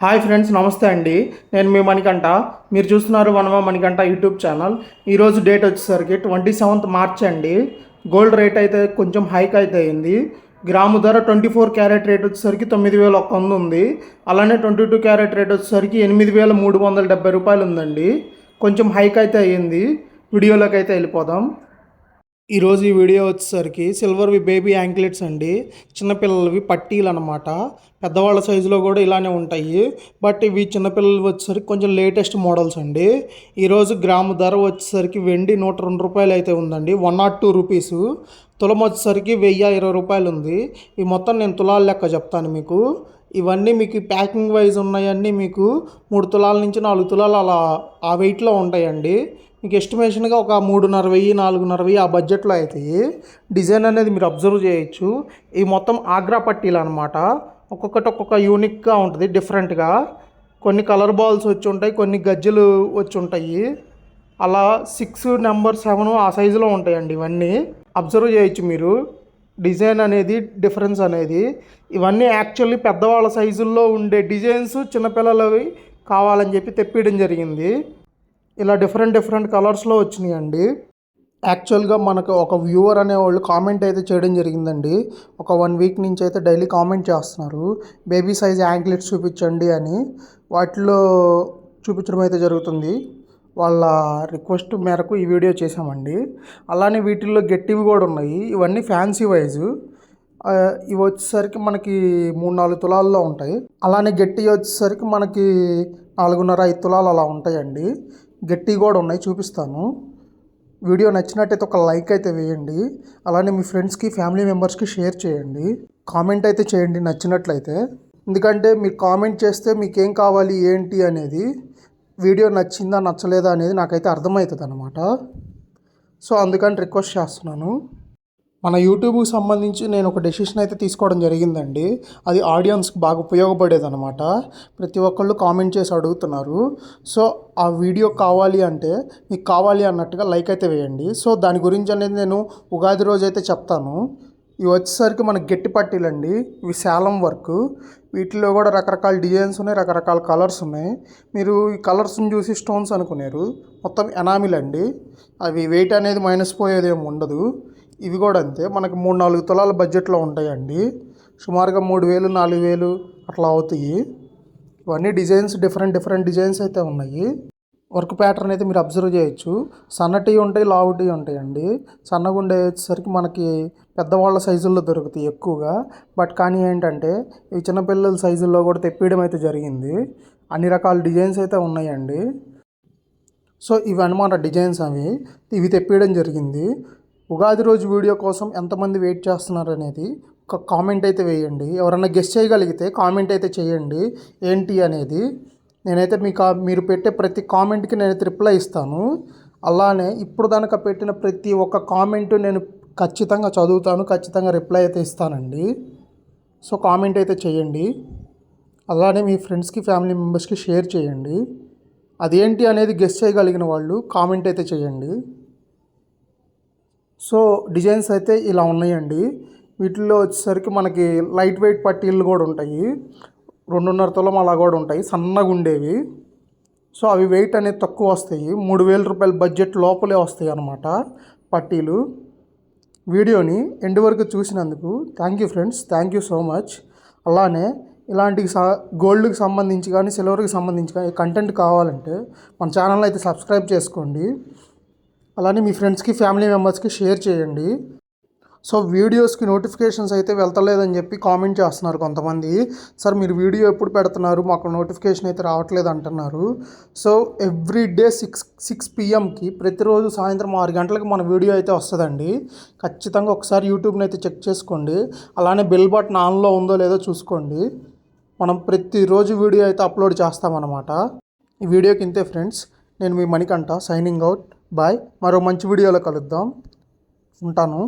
Hi friends, నమస్తే అండి. నేను మీ మణికంఠ. మీరు చూస్తున్నారు వనమా మణికంఠ యూట్యూబ్ ఛానల్. ఈరోజు డేట్ వచ్చేసరికి 27th మార్చ్ అండి. గోల్డ్ రేట్ అయితే కొంచెం హైక్ అయితే అయింది. గ్రాము ధర 24 క్యారెట్ రేట్ వచ్చేసరికి 9,100 ఉంది. అలానే 22 క్యారెట్ రేట్ వచ్చేసరికి 8,370 రూపాయలు ఉందండి. కొంచెం హైక్ అయితే అయ్యింది. వీడియోలోకి అయితే వెళ్ళిపోదాం. ఈరోజు ఈ వీడియో వచ్చేసరికి సిల్వర్వి బేబీ యాంక్లెట్స్ అండి. చిన్నపిల్లలవి పట్టీలు అనమాట. పెద్దవాళ్ళ సైజులో కూడా ఇలానే ఉంటాయి. బట్ ఇవి చిన్నపిల్లలు వచ్చేసరికి కొంచెం లేటెస్ట్ మోడల్స్ అండి. ఈరోజు గ్రాము ధర వచ్చేసరికి వెండి 102 రూపాయలు అయితే ఉందండి. 102 రూపీస్. తులం వచ్చేసరికి 1020 రూపాయలు ఉంది. ఇవి మొత్తం నేను తులాల లెక్క చెప్తాను మీకు. ఇవన్నీ మీకు ప్యాకింగ్ వైజ్ ఉన్నాయన్నీ మీకు 3 తులాల నుంచి 4 తులాలు అలా ఆ వెయిట్లో ఉంటాయండి. మీకు ఎస్టిమేషన్గా ఒక 3,500 4,500 ఆ బడ్జెట్లో అవుతాయి. డిజైన్ అనేది మీరు అబ్జర్వ్ చేయొచ్చు. ఈ మొత్తం ఆగ్రా పట్టీలు అనమాట. ఒక్కొక్కటి ఒక్కొక్క యూనిక్గా ఉంటుంది, డిఫరెంట్గా. కొన్ని కలర్ బాల్స్ వచ్చి ఉంటాయి, కొన్ని గజ్జలు వచ్చి ఉంటాయి. అలా 6 నెంబర్ 7 ఆ సైజులో ఉంటాయండి. ఇవన్నీ అబ్జర్వ్ చేయొచ్చు మీరు. డిజైన్ అనేది డిఫరెన్స్ అనేది ఇవన్నీ యాక్చువల్లీ పెద్దవాళ్ళ సైజుల్లో ఉండే డిజైన్స్ చిన్నపిల్లలవి కావాలని చెప్పి తెప్పించడం జరిగింది. ఇలా డిఫరెంట్ కలర్స్లో వచ్చినాయండి. యాక్చువల్గా మనకు ఒక వ్యూవర్ అనేవాళ్ళు కామెంట్ అయితే చేయడం జరిగిందండి. ఒక 1 వీక్ నుంచి అయితే డైలీ కామెంట్ చేస్తున్నారు, బేబీ సైజ్ యాంక్లెట్స్ చూపించండి అని. వాటిలో చూపించడం అయితే జరుగుతుంది. వాళ్ళ రిక్వెస్ట్ మేరకు ఈ వీడియో చేసామండి. అలానే వీటిల్లో గట్టివి కూడా ఉన్నాయి. ఇవన్నీ ఫ్యాన్సీ వైజు. ఇవి వచ్చేసరికి మనకి 3-4 తులాల్లో ఉంటాయి. అలానే గట్టి వచ్చేసరికి మనకి 4.5 తులాలు అలా ఉంటాయండి. గట్టి కూడా ఉన్నాయి, చూపిస్తాను. వీడియో నచ్చినట్టయితే ఒక లైక్ అయితే వేయండి. అలానే మీ ఫ్రెండ్స్కి ఫ్యామిలీ మెంబర్స్కి షేర్ చేయండి. కామెంట్ అయితే చేయండి నచ్చినట్లయితే. ఎందుకంటే మీరు కామెంట్ చేస్తే మీకు ఏం కావాలి ఏంటి అనేది, వీడియో నచ్చిందా నచ్చలేదా అనేది నాకైతే అర్థమవుతుంది అనమాట. సో అందుకని రిక్వెస్ట్ చేస్తున్నాను. మన యూట్యూబ్కి సంబంధించి నేను ఒక డెసిషన్ అయితే తీసుకోవడం జరిగిందండి. అది ఆడియన్స్కి బాగా ఉపయోగపడేది అనమాట. ప్రతి ఒక్కళ్ళు కామెంట్ చేసి అడుగుతున్నారు. సో ఆ వీడియో కావాలి అంటే మీకు కావాలి అన్నట్టుగా లైక్ అయితే వేయండి. సో దాని గురించి అనేది నేను ఉగాది రోజు అయితే చెప్తాను. ఇవి వచ్చేసరికి మనకి గట్టి పట్టీలండి. ఇవి శాలం వర్క్. వీటిలో కూడా రకరకాల డిజైన్స్ ఉన్నాయి, రకరకాల కలర్స్ ఉన్నాయి. మీరు ఈ కలర్స్ని చూసి స్టోన్స్ అనుకున్నారు, మొత్తం ఎనామిల్ అండి. అవి వెయిట్ అనేది మైనస్ పోయేదేమి ఉండదు. ఇవి కూడా అంతే, మనకి 3-4 తులాల బడ్జెట్లో ఉంటాయండి. సుమారుగా 3,000 4,000 అట్లా అవుతాయి. ఇవన్నీ డిజైన్స్ డిఫరెంట్ డిజైన్స్ అయితే ఉన్నాయి. వర్క్ ప్యాటర్న్ అయితే మీరు అబ్జర్వ్ చేయొచ్చు. సన్నటి ఉంటాయి, లావుటి ఉంటాయండి. సన్నగా ఉండే వచ్చేసరికి మనకి పెద్దవాళ్ళ సైజుల్లో దొరుకుతాయి ఎక్కువగా. బట్ కానీ ఏంటంటే ఇవి చిన్నపిల్లల సైజుల్లో కూడా తెప్పియడం అయితే జరిగింది. అన్ని రకాల డిజైన్స్ అయితే ఉన్నాయండి. సో ఇవి అన్నమాట డిజైన్స్. ఇవి తెప్పియడం జరిగింది. ఉగాది రోజు వీడియో కోసం ఎంతమంది వెయిట్ చేస్తున్నారు అనేది ఒక కామెంట్ అయితే వేయండి. ఎవరన్నా గెస్ చేయగలిగితే కామెంట్ అయితే చేయండి ఏంటి అనేది. నేనైతే మీరు పెట్టే ప్రతి కామెంట్కి నేనైతే రిప్లై ఇస్తాను. అలానే ఇప్పుడు దాకా పెట్టిన ప్రతి ఒక్క కామెంట్ నేను ఖచ్చితంగా చదువుతాను, ఖచ్చితంగా రిప్లై అయితే ఇస్తానండి. సో కామెంట్ అయితే చేయండి. అలానే మీ ఫ్రెండ్స్కి ఫ్యామిలీ మెంబర్స్కి షేర్ చేయండి. అదేంటి అనేది గెస్ చేయగలిగిన వాళ్ళు కామెంట్ అయితే చేయండి. సో డిజైన్స్ అయితే ఇలా ఉన్నాయండి. వీటిల్లో వచ్చేసరికి మనకి లైట్ వెయిట్ పట్టీలు కూడా ఉంటాయి. 2.5 తులం అలా కూడా ఉంటాయి, సన్నగా ఉండేవి. సో అవి వెయిట్ అనేది తక్కువ వస్తాయి. 3,000 రూపాయల బడ్జెట్ లోపలే వస్తాయి అన్నమాట పట్టీలు. వీడియోని ఎండ్ వరకు చూసినందుకు thank you friends, thank you so much. అలానే ఇలాంటి గోల్డ్కి సంబంధించి కానీ సిల్వర్కి సంబంధించి కానీ కంటెంట్ కావాలంటే మన ఛానల్ని అయితే సబ్స్క్రైబ్ చేసుకోండి. అలానే మీ ఫ్రెండ్స్కి ఫ్యామిలీ మెంబర్స్కి షేర్ చేయండి. సో వీడియోస్కి నోటిఫికేషన్స్ అయితే వెళ్తలేదని చెప్పి కామెంట్ చేస్తున్నారు కొంతమంది. సార్ మీరు వీడియో ఎప్పుడు పెడుతున్నారు, మాకు నోటిఫికేషన్ అయితే రావట్లేదు అంటున్నారు. సో ఎవ్రీడే 6 PM ప్రతిరోజు సాయంత్రం 6 గంటలకు మన వీడియో అయితే వస్తుందండి. ఖచ్చితంగా ఒకసారి యూట్యూబ్ని అయితే చెక్ చేసుకోండి. అలానే బెల్ బటన్ ఆన్లో ఉందో లేదో చూసుకోండి. మనం ప్రతిరోజు వీడియో అయితే అప్లోడ్ చేస్తామన్నమాట. ఈ వీడియోకి ఇంతే ఫ్రెండ్స్. నేను మీ మణికంఠ, సైనింగ్ అవుట్. బాయ్. మరో మంచి వీడియోలో కలుద్దాం. ఉంటాను.